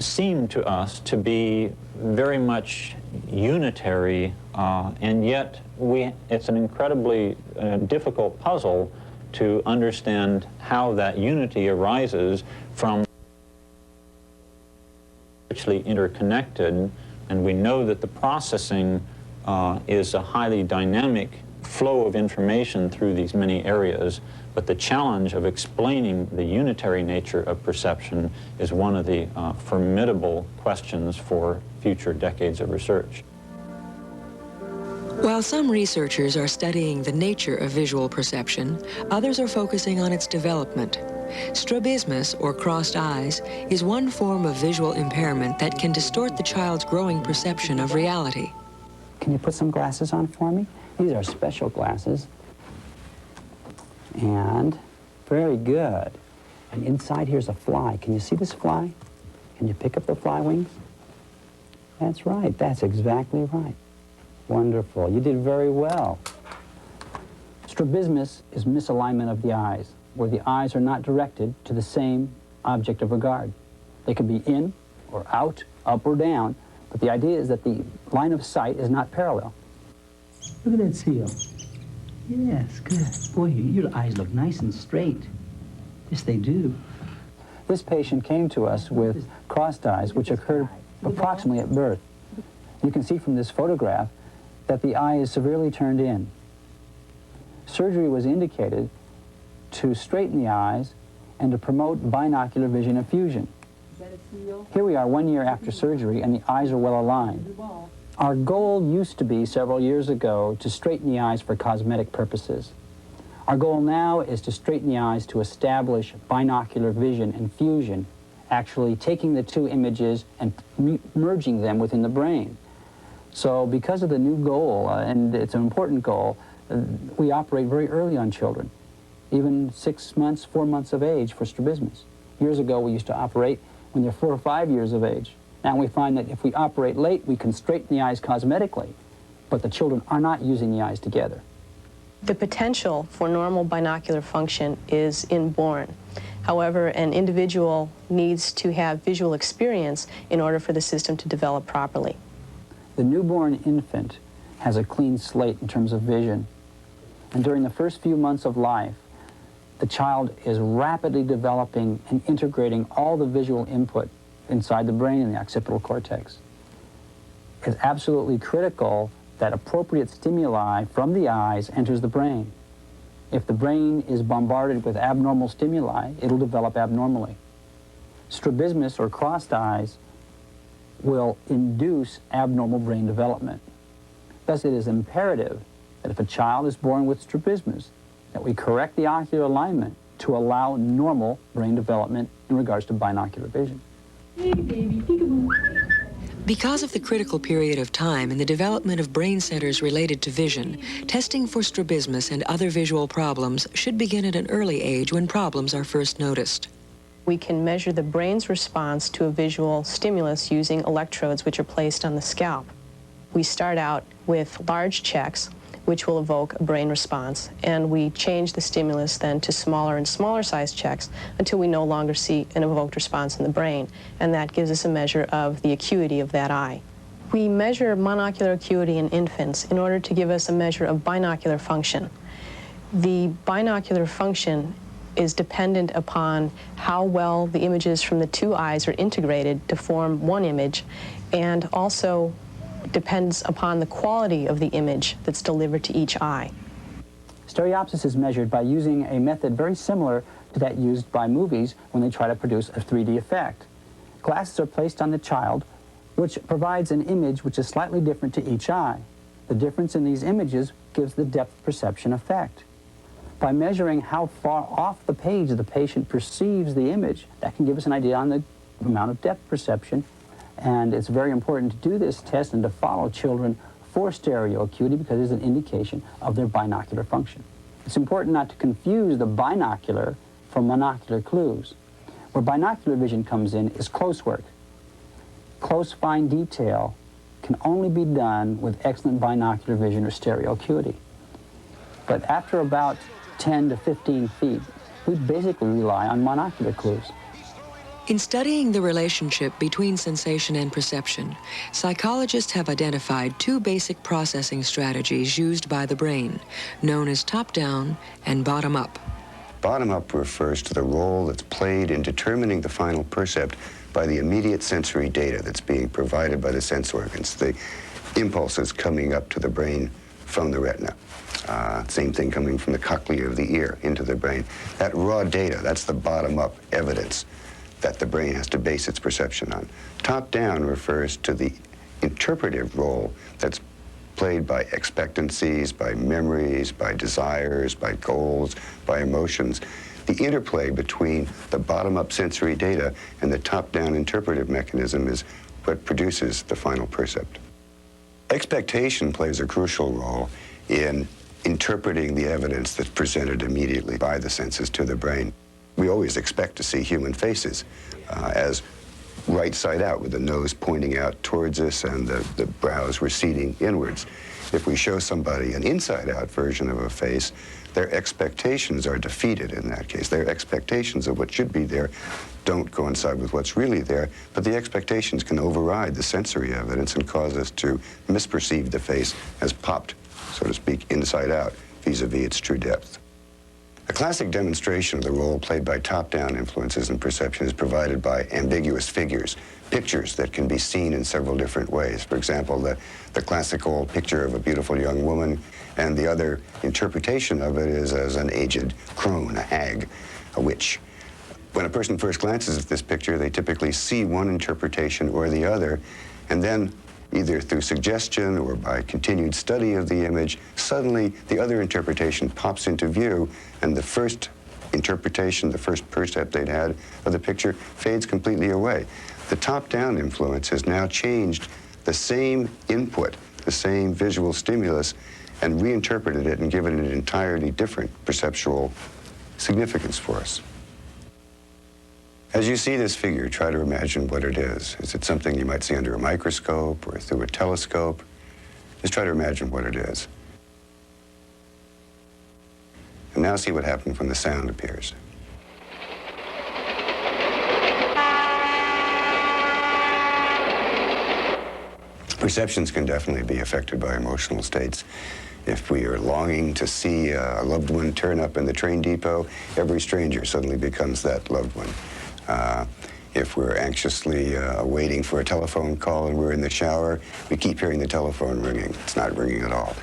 seem to us to be very much unitary, and yet it's an incredibly difficult puzzle to understand how that unity arises from richly interconnected, and we know that the processing is a highly dynamic flow of information through these many areas, but the challenge of explaining the unitary nature of perception is one of the formidable questions for future decades of research. While some researchers are studying the nature of visual perception, others are focusing on its development. Strabismus, or crossed eyes, is one form of visual impairment that can distort the child's growing perception of reality. Can you put some glasses on for me? These are special glasses. And very good. And inside here's a fly. Can you see this fly? Can you pick up the fly wings? That's right. That's exactly right. Wonderful. You did very well. Strabismus is misalignment of the eyes, where the eyes are not directed to the same object of regard. They can be in or out, up or down, but the idea is that the line of sight is not parallel. Look at that seal. Yes, good. Boy, your eyes look nice and straight. Yes, they do. This patient came to us with crossed eyes, which occurred approximately at birth. You can see from this photograph that the eye is severely turned in. Surgery was indicated to straighten the eyes and to promote binocular vision and fusion. Here we are 1 year after surgery, and the eyes are well aligned. Our goal used to be, several years ago, to straighten the eyes for cosmetic purposes. Our goal now is to straighten the eyes to establish binocular vision and fusion, actually taking the two images and merging them within the brain. So because of the new goal, and it's an important goal, we operate very early on children, even 6 months, 4 months of age for strabismus. Years ago, we used to operate when they're 4 or 5 years of age. Now we find that if we operate late, we can straighten the eyes cosmetically, but the children are not using the eyes together. The potential for normal binocular function is inborn. However, an individual needs to have visual experience in order for the system to develop properly. The newborn infant has a clean slate in terms of vision, and during the first few months of life, the child is rapidly developing and integrating all the visual input inside the brain and the occipital cortex. It's absolutely critical that appropriate stimuli from the eyes enters the brain. If the brain is bombarded with abnormal stimuli, it'll develop abnormally. Strabismus, or crossed eyes, will induce abnormal brain development. Thus, it is imperative that if a child is born with strabismus, that we correct the ocular alignment to allow normal brain development in regards to binocular vision. Hey, baby, peekaboo. Because of the critical period of time in the development of brain centers related to vision, testing for strabismus and other visual problems should begin at an early age when problems are first noticed. We can measure the brain's response to a visual stimulus using electrodes which are placed on the scalp. We start out with large checks, which will evoke a brain response, and we change the stimulus then to smaller and smaller sized checks until we no longer see an evoked response in the brain, and that gives us a measure of the acuity of that eye. We measure monocular acuity in infants in order to give us a measure of binocular function. The binocular function is dependent upon how well the images from the two eyes are integrated to form one image, and also depends upon the quality of the image that's delivered to each eye. Stereopsis is measured by using a method very similar to that used by movies when they try to produce a 3D effect. Glasses are placed on the child, which provides an image which is slightly different to each eye. The difference in these images gives the depth perception effect. By measuring how far off the page the patient perceives the image, that can give us an idea on the amount of depth perception. And it's very important to do this test and to follow children for stereo acuity because it's an indication of their binocular function. It's important not to confuse the binocular from monocular clues. Where binocular vision comes in is close work. Close, fine detail can only be done with excellent binocular vision or stereo acuity. But after about 10 to 15 feet, we basically rely on monocular clues. In studying the relationship between sensation and perception, psychologists have identified two basic processing strategies used by the brain, known as top-down and bottom-up. Bottom-up refers to the role that's played in determining the final percept by the immediate sensory data that's being provided by the sense organs, the impulses coming up to the brain from the retina. Same thing coming from the cochlea of the ear into the brain. That raw data, that's the bottom-up evidence that the brain has to base its perception on. Top-down refers to the interpretive role that's played by expectancies, by memories, by desires, by goals, by emotions. The interplay between the bottom-up sensory data and the top-down interpretive mechanism is what produces the final percept. Expectation plays a crucial role in interpreting the evidence that's presented immediately by the senses to the brain. We always expect to see human faces as right side out, with the nose pointing out towards us and the brows receding inwards. If we show somebody an inside out version of a face, their expectations are defeated in that case. Their expectations of what should be there don't coincide with what's really there, but the expectations can override the sensory evidence and cause us to misperceive the face as popped, so to speak, inside out, vis-a-vis its true depth. A classic demonstration of the role played by top-down influences in perception is provided by ambiguous figures, pictures that can be seen in several different ways. For example, the classical picture of a beautiful young woman, and the other interpretation of it is as an aged crone, a hag, a witch. When a person first glances at this picture, they typically see one interpretation or the other, and then either through suggestion or by continued study of the image, suddenly the other interpretation pops into view, and the first interpretation, the first percept they'd had of the picture fades completely away. The top-down influence has now changed the same input, the same visual stimulus, and reinterpreted it and given it an entirely different perceptual significance for us. As you see this figure, try to imagine what it is. Is it something you might see under a microscope or through a telescope? Just try to imagine what it is. And now see what happens when the sound appears. Perceptions can definitely be affected by emotional states. If we are longing to see a loved one turn up in the train depot, every stranger suddenly becomes that loved one. If we're anxiously waiting for a telephone call and we're in the shower, we keep hearing the telephone ringing. It's not ringing at all.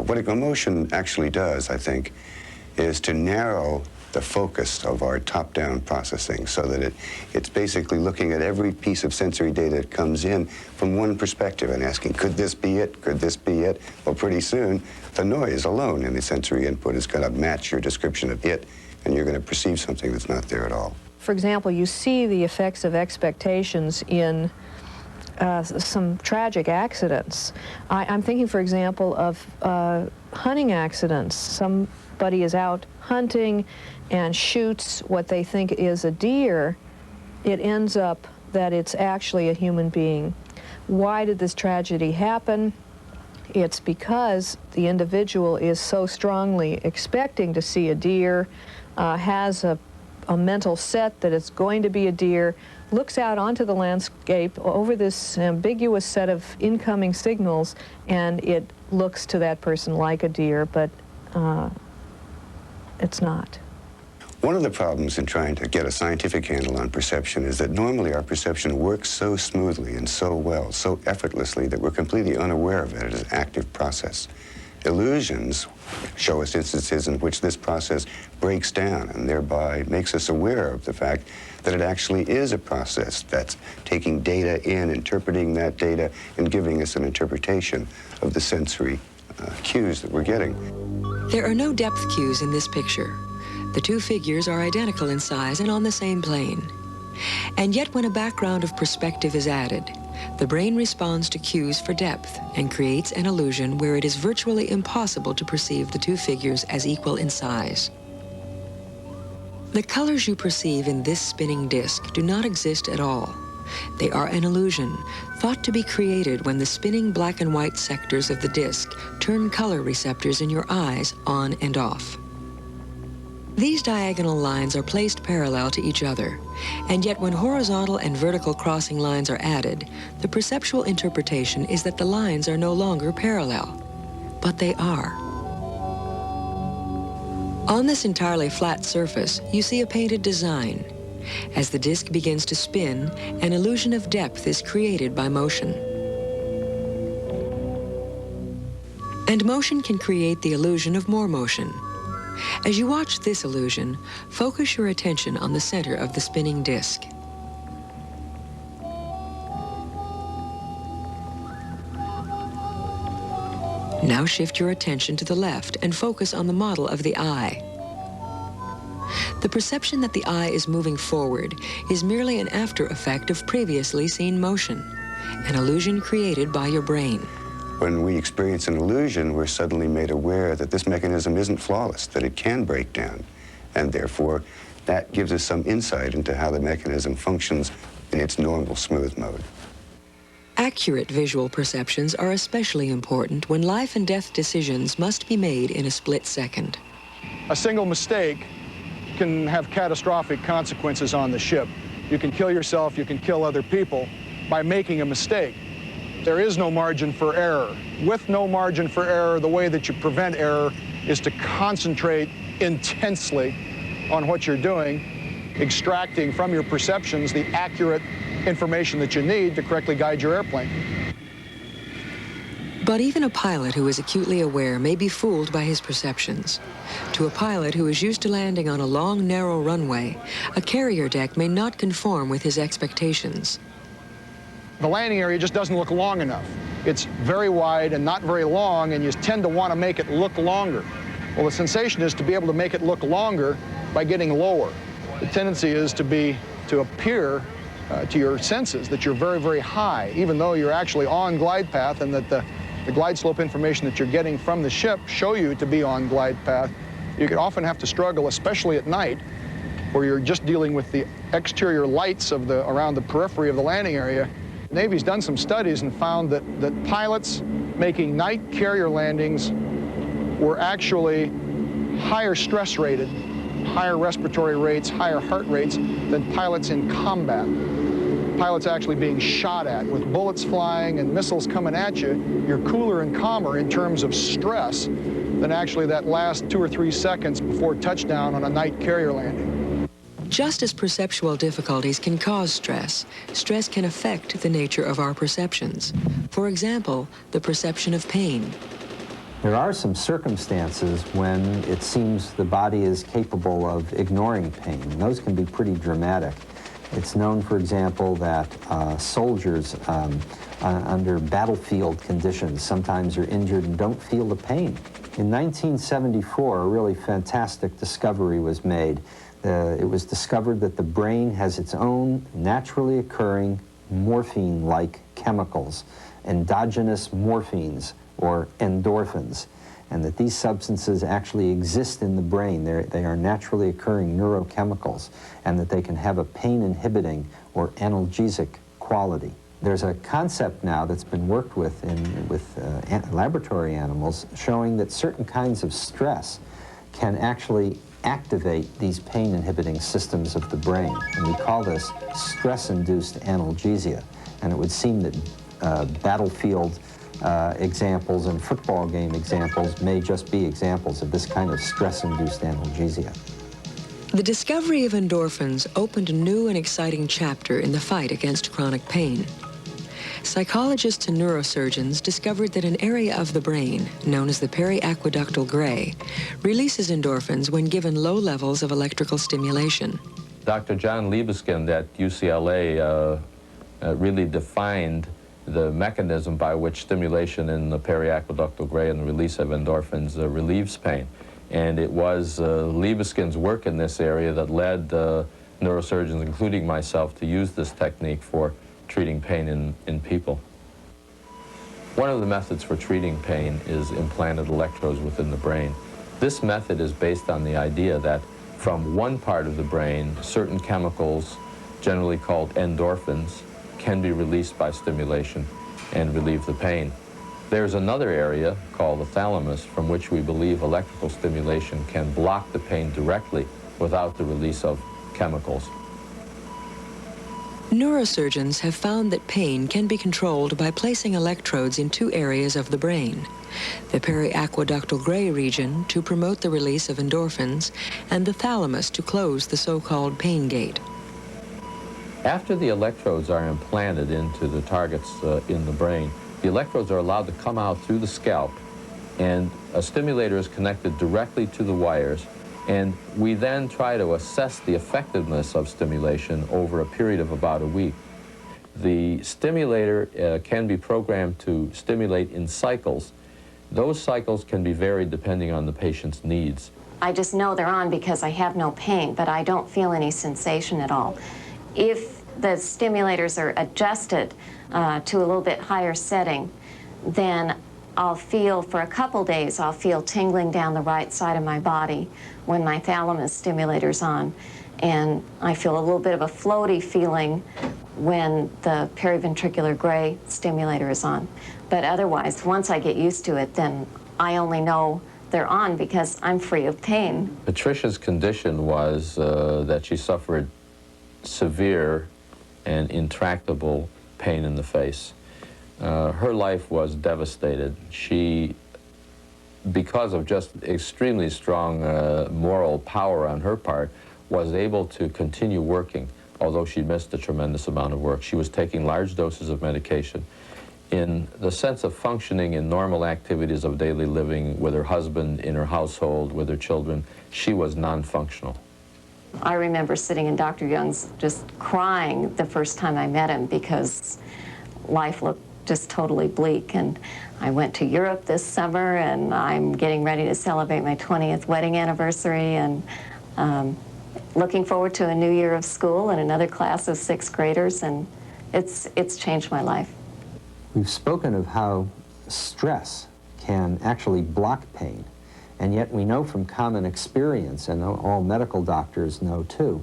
What emotion actually does, I think, is to narrow the focus of our top-down processing so that it's basically looking at every piece of sensory data that comes in from one perspective and asking, could this be it? Could this be it? Well, pretty soon, the noise alone in the sensory input is going to match your description of it, and you're going to perceive something that's not there at all. For example, you see the effects of expectations in some tragic accidents. I'm thinking, for example, of hunting accidents. Somebody is out hunting and shoots what they think is a deer. It ends up that it's actually a human being. Why did this tragedy happen? It's because the individual is so strongly expecting to see a deer, has a mental set that it's going to be a deer, looks out onto the landscape over this ambiguous set of incoming signals, and it looks to that person like a deer, but it's not. One of the problems in trying to get a scientific handle on perception is that normally our perception works so smoothly and so well, so effortlessly, that we're completely unaware of it as an active process. Illusions show us instances in which this process breaks down and thereby makes us aware of the fact that it actually is a process that's taking data in, interpreting that data, and giving us an interpretation of the sensory cues that we're getting. There are no depth cues in this picture. The two figures are identical in size and on the same plane. And yet when a background of perspective is added, the brain responds to cues for depth and creates an illusion where it is virtually impossible to perceive the two figures as equal in size. The colors you perceive in this spinning disc do not exist at all. They are an illusion, thought to be created when the spinning black and white sectors of the disc turn color receptors in your eyes on and off. These diagonal lines are placed parallel to each other, and yet when horizontal and vertical crossing lines are added, the perceptual interpretation is that the lines are no longer parallel, but they are. On this entirely flat surface, you see a painted design. As the disc begins to spin, an illusion of depth is created by motion. And motion can create the illusion of more motion. As you watch this illusion, focus your attention on the center of the spinning disc. Now shift your attention to the left and focus on the model of the eye. The perception that the eye is moving forward is merely an after effect of previously seen motion, an illusion created by your brain. When we experience an illusion, we're suddenly made aware that this mechanism isn't flawless, that it can break down. And therefore, that gives us some insight into how the mechanism functions in its normal smooth mode. Accurate visual perceptions are especially important when life and death decisions must be made in a split second. A single mistake can have catastrophic consequences on the ship. You can kill yourself, you can kill other people by making a mistake. There is no margin for error. With no margin for error, the way that you prevent error is to concentrate intensely on what you're doing, extracting from your perceptions the accurate information that you need to correctly guide your airplane. But even a pilot who is acutely aware may be fooled by his perceptions. To a pilot who is used to landing on a long, narrow runway, a carrier deck may not conform with his expectations. The landing area just doesn't look long enough. It's very wide and not very long, and you tend to want to make it look longer. Well, the sensation is to be able to make it look longer by getting lower. The tendency is to appear to your senses that you're very, very high, even though you're actually on glide path, and that the glide slope information that you're getting from the ship show you to be on glide path. You can often have to struggle, especially at night, where you're just dealing with the exterior lights of around the periphery of the landing area. The Navy's done some studies and found that pilots making night carrier landings were actually higher stress rated, higher respiratory rates, higher heart rates than pilots in combat. Pilots actually being shot at with bullets flying and missiles coming at you, you're cooler and calmer in terms of stress than actually that last 2 or 3 seconds before touchdown on a night carrier landing. Just as perceptual difficulties can cause stress, stress can affect the nature of our perceptions. For example, the perception of pain. There are some circumstances when it seems the body is capable of ignoring pain. Those can be pretty dramatic. It's known, for example, that soldiers under battlefield conditions sometimes are injured and don't feel the pain. In 1974, a really fantastic discovery was made. It was discovered that the brain has its own naturally occurring morphine-like chemicals, endogenous morphines, or endorphins, and that these substances actually exist in the brain. They are naturally occurring neurochemicals, and that they can have a pain-inhibiting or analgesic quality. There's a concept now that's been worked with laboratory animals showing that certain kinds of stress can actually activate these pain-inhibiting systems of the brain, and we call this stress-induced analgesia. And it would seem that battlefield examples and football game examples may just be examples of this kind of stress-induced analgesia. The discovery of endorphins opened a new and exciting chapter in the fight against chronic pain. Psychologists and neurosurgeons discovered that an area of the brain, known as the periaqueductal gray, releases endorphins when given low levels of electrical stimulation. Dr. John Libeskind at UCLA really defined the mechanism by which stimulation in the periaqueductal gray and the release of endorphins relieves pain. And it was Libeskind's work in this area that led neurosurgeons, including myself, to use this technique for treating pain in people. One of the methods for treating pain is implanted electrodes within the brain. This method is based on the idea that from one part of the brain, certain chemicals, generally called endorphins, can be released by stimulation and relieve the pain. There's another area called the thalamus from which we believe electrical stimulation can block the pain directly without the release of chemicals. Neurosurgeons have found that pain can be controlled by placing electrodes in two areas of the brain, the periaqueductal gray region to promote the release of endorphins, and the thalamus to close the so-called pain gate. After the electrodes are implanted into the targets in the brain, the electrodes are allowed to come out through the scalp, and a stimulator is connected directly to the wires, and we then try to assess the effectiveness of stimulation over a period of about a week. The stimulator can be programmed to stimulate in cycles. Those cycles can be varied depending on the patient's needs. I just know they're on because I have no pain, but I don't feel any sensation at all. If the stimulators are adjusted to a little bit higher setting, then I'll feel, for a couple days, I'll feel tingling down the right side of my body when my thalamus stimulator's on. And I feel a little bit of a floaty feeling when the periventricular gray stimulator is on. But otherwise, once I get used to it, then I only know they're on because I'm free of pain. Patricia's condition was that she suffered severe and intractable pain in the face. Her life was devastated. She, because of just extremely strong moral power on her part, was able to continue working, although she missed a tremendous amount of work. She was taking large doses of medication. In the sense of functioning in normal activities of daily living with her husband, in her household, with her children, she was non-functional. I remember sitting in Dr. Young's just crying the first time I met him because life looked just totally bleak. And I went to Europe this summer, and I'm getting ready to celebrate my 20th wedding anniversary, and looking forward to a new year of school and another class of 6th graders, and it's changed my life. We've spoken of how stress can actually block pain, and yet we know from common experience, and all medical doctors know too,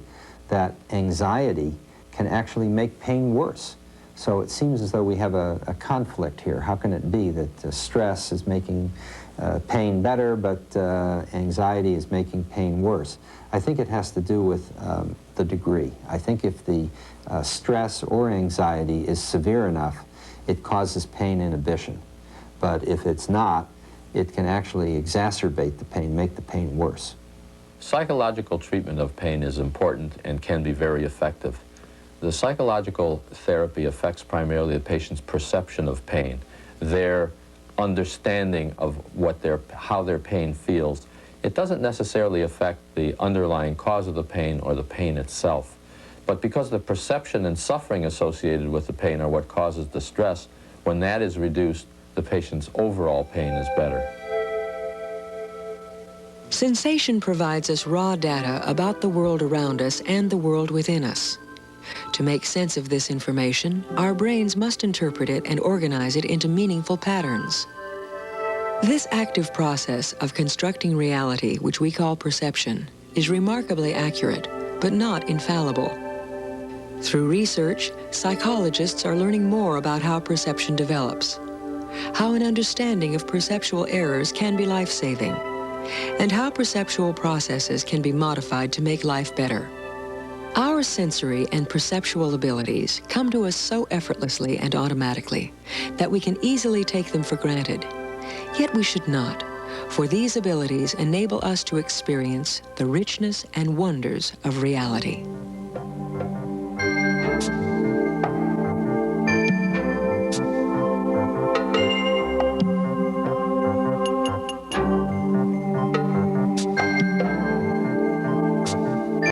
that anxiety can actually make pain worse. So it seems as though we have a conflict here. How can it be that stress is making pain better, but anxiety is making pain worse? I think it has to do with the degree. I think if the stress or anxiety is severe enough, it causes pain inhibition. But if it's not, it can actually exacerbate the pain, make the pain worse. Psychological treatment of pain is important and can be very effective. The psychological therapy affects primarily the patient's perception of pain, their understanding of how their pain feels. It doesn't necessarily affect the underlying cause of the pain or the pain itself. But because the perception and suffering associated with the pain are what causes the stress, when that is reduced, the patient's overall pain is better. Sensation provides us raw data about the world around us and the world within us. To make sense of this information, our brains must interpret it and organize it into meaningful patterns. This active process of constructing reality, which we call perception, is remarkably accurate, but not infallible. Through research, psychologists are learning more about how perception develops, how an understanding of perceptual errors can be life-saving, and how perceptual processes can be modified to make life better. Our sensory and perceptual abilities come to us so effortlessly and automatically that we can easily take them for granted. Yet we should not, for these abilities enable us to experience the richness and wonders of reality.